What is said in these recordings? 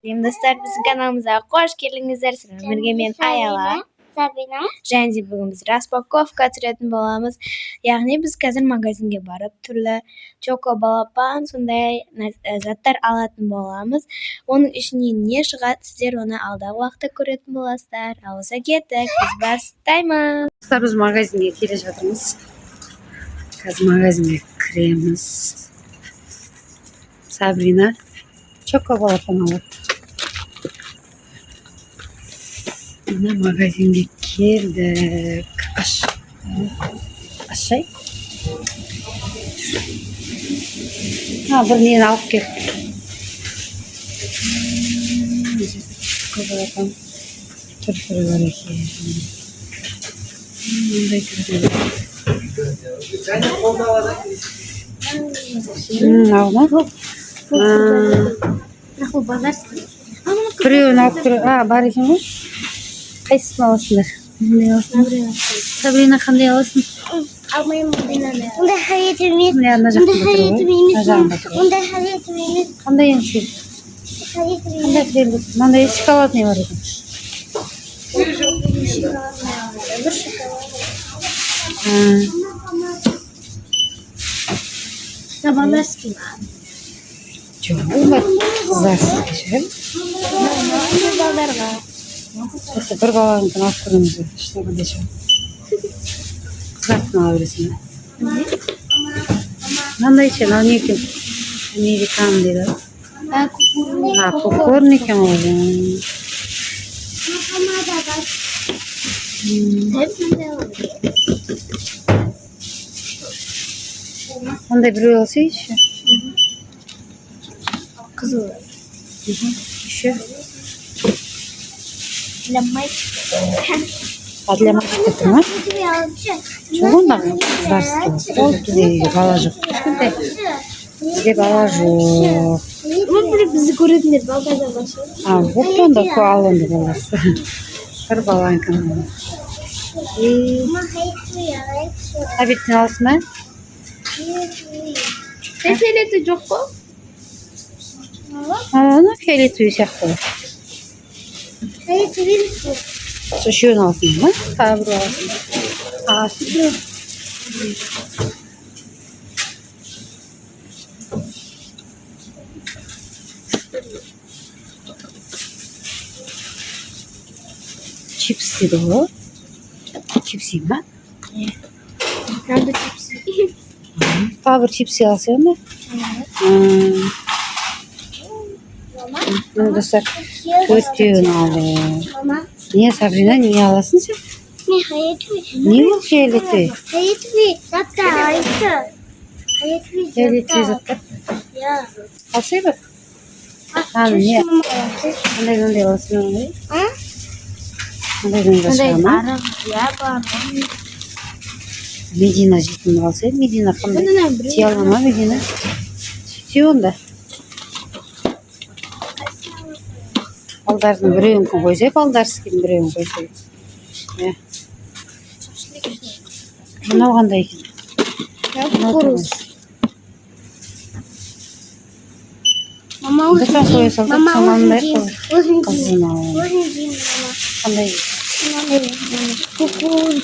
Dostlar bizim kanalımıza hoş geldinizler. Sizlerle men Ayala, Sabina. Және бүгін biz распаковка түсіретін боламыз. Яғни біз қазір магазинге барып түрлі чоко балапан сондай заттар алатын боламыз. Оның ішінен не шығады, сіздер оны алдағы уақытта көретін боласыздар. Ал болса кеттік, біз бастаймыз. Dostlar biz magazinге келе жатырмыз. Қазір магазинге кіреміз. Сабрина чоко балапан алады. Мына магазинге келдік. Ашай. Бір нені алып кел. Чоко балапан түр-түрі бар екен. Мындай түрі бар. Алма. Біреуін алып тұр. Бар екен ғой. Қайсысын аласыңдар? Сабрина қандай аласың? Алмаймын бұндайны. Ондай қажет емес. Ана жақта тұр ғой. Ондай қажет емес. Қандай енді? Қандай келді? Мынандай шоколадный бар екен. Забаларский. Жоқ, олар қыздарсыз кешірім. Балдарға. Осы бір балағын алып көріңіз. Ішіне қандай шығар. Қыздартын ала бересің бе? Мынандай екен, ал не екен? Американ дейді. Попкорн екен ол. Қандай біреу алсайшы? Қызыл. Еще? Для мальчиков. А для мальчиков ма? Жоқ, ондағы қыздарсыз. Ол бізде бала жоқ. Бізде бала жоқ. Бізді көретіндер балдарда башы. Вот онда ал онда баласы. Бір баланканы. Обедтен алсың ба? Фиолеті жоқ қой? Ана фиолетовый сияқты. Фиолетовый жоқ. Үшеуін алсың ба? Тағы бір алсың. Чипс дейді ғой. Чипси ма? Надо чипсы. Тағы бір чипси алсың ба? Мына достар, төртеуін алды. Не, Сабрина, не аласың сен? Не, фиолетовый. Не ол фиолетовый? Фиолетовый заттар айтты. Фиолетовый заттар. Я. Алсай ба? Не? Қандай аласың ондай? Қандайдан шыға ма? Я бар. Медина жейтін алсай. Медина қандай? Тие ала ма Медина? Сөйте онда. Балдардың біреуін қойсай, балдарсыз біреуін қойсай. Мынау қандай екен? Кукуруз. Мама Бұтан қоя салдық, самандар қызын алып. Қандай? Кукуруз.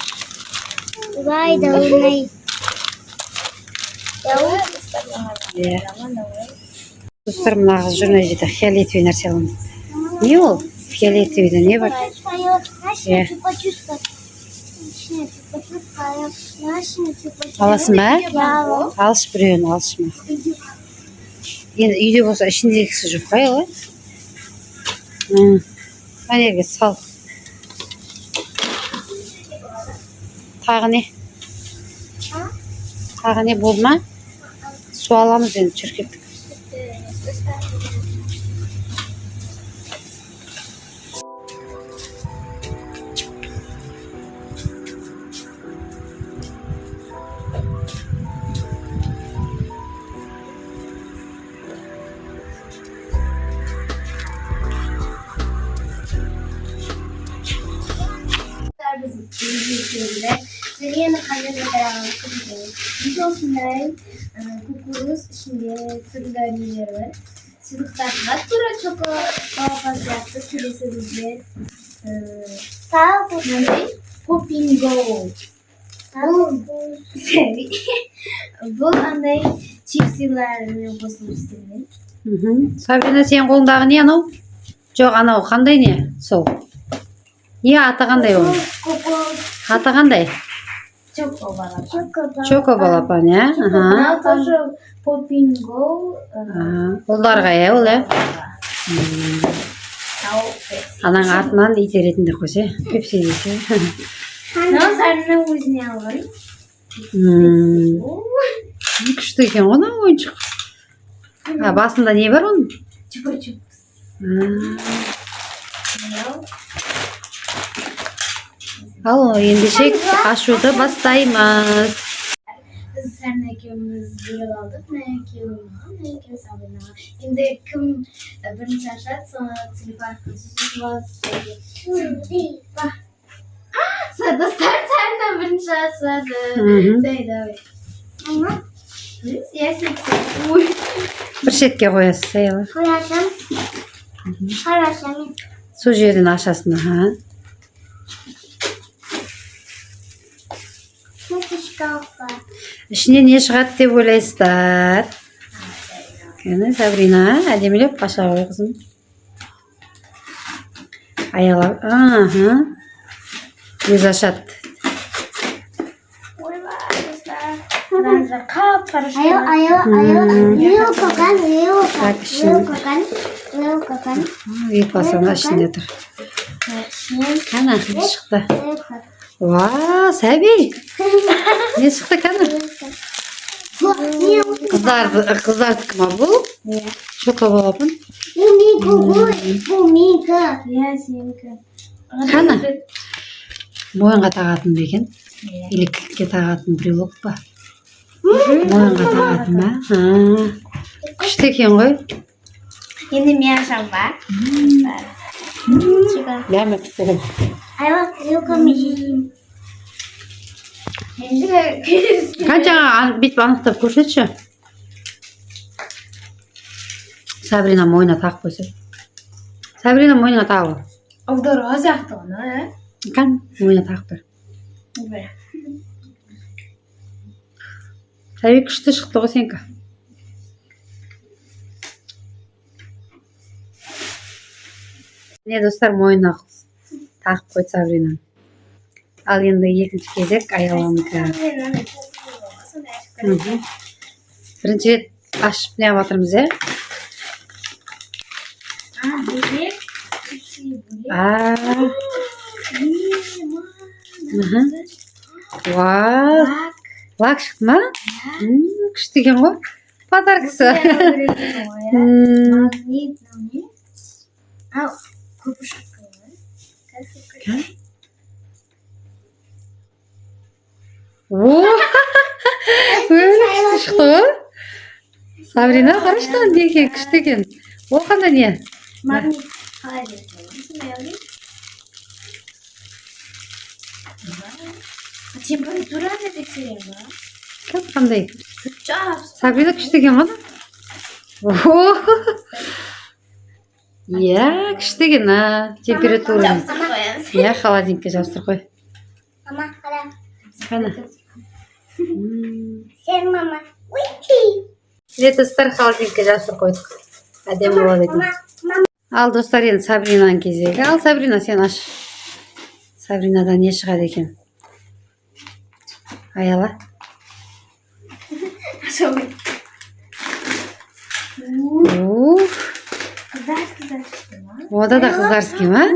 Давай, давай. Достар, мына қыз жүрмей жеді, фиолетовый нәрсе аламын. Не ол? Фиолетовыйда не бар? Аласың ба? Алшы біреуін, алшы ма? Енді үйде болса ішіндегісі жоқ қай олай? Әнерге сал. Тағы не? Тағы не болды ма? Су аламыз енді жүркеттік. Sizlerle kanalda beraber Biz olsunlar kukuruz içinde türlü var. сыйлықтарға тура чоко балапан сияқты келесі бізге Sağ ol. мынандай попинго бұл андай чипсилармен қосылып істелген. Сабина, сен қолыңдағы не анау? Жоқ, анау қандай не? Сол. Не аты қандай ол? Аты қандай? Чоко балапан. Чоко балапан, иә? Мынау тоже попинго. Ұлдарға, иә, ол, иә? Тау. Анаң атынан итеретіндер қойса, пепси десе. Мынау Сарина өзіне алған. Күшті екен ғой, мына ойыншық. Басында не бар оның? Чупа-чупс. Ал, ендеше ашуды бастаймыз. Біз Сарина екеуміз бөліп алдық. Мына екеуі маған, мына екеуі Сабинаға. Енді кім бірінші ашады, соны телефон арқылы шешіп аласыз. Достар, Сарина бірінші ашады. Давай. Mama. Я сексен. Ой. Бір шетке қоясыз, саялы. Koyarsam. Koyarsam. Сол жерден ашасың, Nasıl şkafı? Ішіне не шығады деп ойлайсыздар? Кәні, Сабрина, әдемілеп қаша қой қызым. Аялап, өз ашады. Ой, достар. Мынаңызға қап-қара Leo kokan. Так, ішіне. Leo kokan. Екі басана ішінде тұр. Кәні, не шықты? Ва, Сәби! Не шықты кәні? Қыздардікі ма бұл? Чоко балапан. Bu Mika. Я сенікі. Кәні? Мойынға тағатын ба екен? Или кілтке тағатын брелок па? Мойынға тағатын ба? Күшті екен ғой? Енді мен ашам ба? Дәмі күшті. Ayva Leo kokan. Енді Қаншаға бүйтіп анықтап көрсетші. Сабрина мойнына тағып қойса. Сабрина мойнына тағып. аударуға сияқты оны, Кән, мойнына тағып бір. Сәби күшті шықты ғой сенкі. Не достар, мойнына тағып қойды Сабрина. Ал енді екінші кезек Аяламыкі. Бірінші рет ашып не батырмыз, е? бөлек. Вау, лак шықты ма? Күшті екен ғой? Подаркасы. Магнит, не? Көпіршік. Күшті шықты ғой? Сабрина, қараштан не екен, күшті екен. Ол қандай не? Магнит қалай береді? Температураны тексерем ба? Қандай? Жас. Сабрина күшті екен ғой? Иә, күшті екен, температураны. Жабыстырып қоямыз. Иә, холодильникке жабыстыр қой. Mama, hala. Қана. Sen mama. Достар, холодильникке жабыстыр қойдық. Әдем болады екен. Ал, достар, енді Сабринаның кезегі. Ал, Сабрина, сен аш. Сабринадан не шығады екен? Аяла. Ода да қыздарский ма?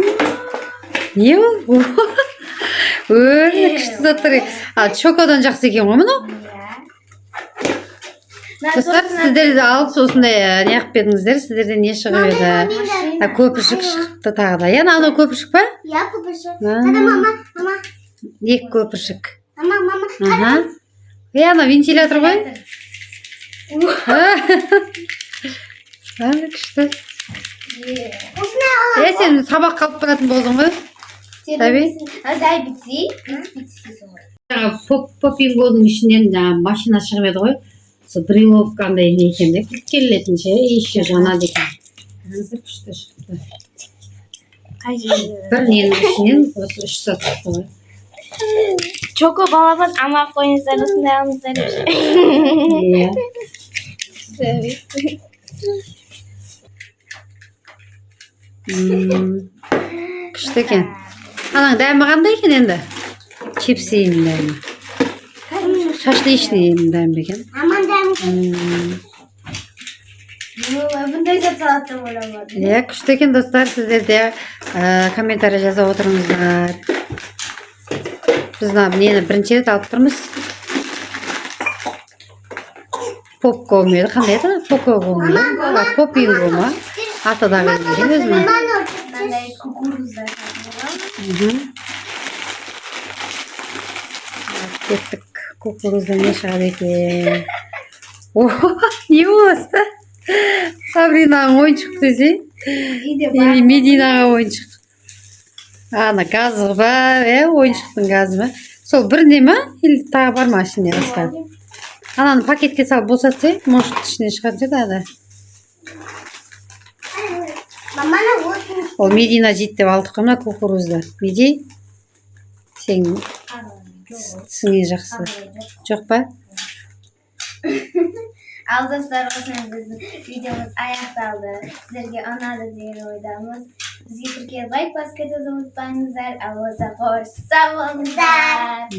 Не ол? Күшті заттар. Ал, чокодан жақсы екен ғой мұны? Достар, сіздер де алып осындай не қып едіңіздер? Сіздерден не шығып еді? Көпіршік шықты тағы да. Яна, анау көпіршік па? Ya kopersyk. Ada mama. Екі көпіршік. Mama. Яна, вентилятор ғой? Күшті. Сен сабақ қалып баратын болдың ғой? Зай бітсе. Попингоның ішінен машина шығып еді ғой? сол брелок кандай не екен де кіріп келетінше еще жанады екен. Қазір күшті шықты. Қай жерде? Бір ненің ішінен осы 3 сат шықты ғой. Чоко балапан амап қойыңыздар, осындай алыңыздар. Иә. Күшті екен. Анаң дәмі қандай екен енді? Чипсиінің дәмі. Шашлычный дәмі екен. Aman dam. Бұндай зат салат деп ойламадым. Иә, күшті екен достар, сіздер де комментарий жазып отырыңыздар. Біз нені бірінші рет алып тұрмыз. Попкорн еді, қандай еді? Попкорн еді? Попинго ма? Атадағы екен өзіме. Мынандай кукуруздар сатып Кеттік, кукуруздан не шығады екен? О, не осы? Сабринаның ойыншық десе? Мединаға ойыншық. Ана газы ба, ойыншықтың газы ба? Сол бірінде ма? Или тағы бар ма ішінде басқа? Ананы пакетке салып босатса, может ішіне шығады да. Mama ne bu? Ол Медина жейді деп алдық қой мына кукурузды. Меди? Сен тісіңе жақсы. Жоқ па? Ал достар, осымен біздің видеомыз аяқталды. Сіздерге ұнады деген ойдамыз. Бізге тіркеліп лайк басып кетуді ұмытпаңыздар. Ал болса қош сау болыңыздар.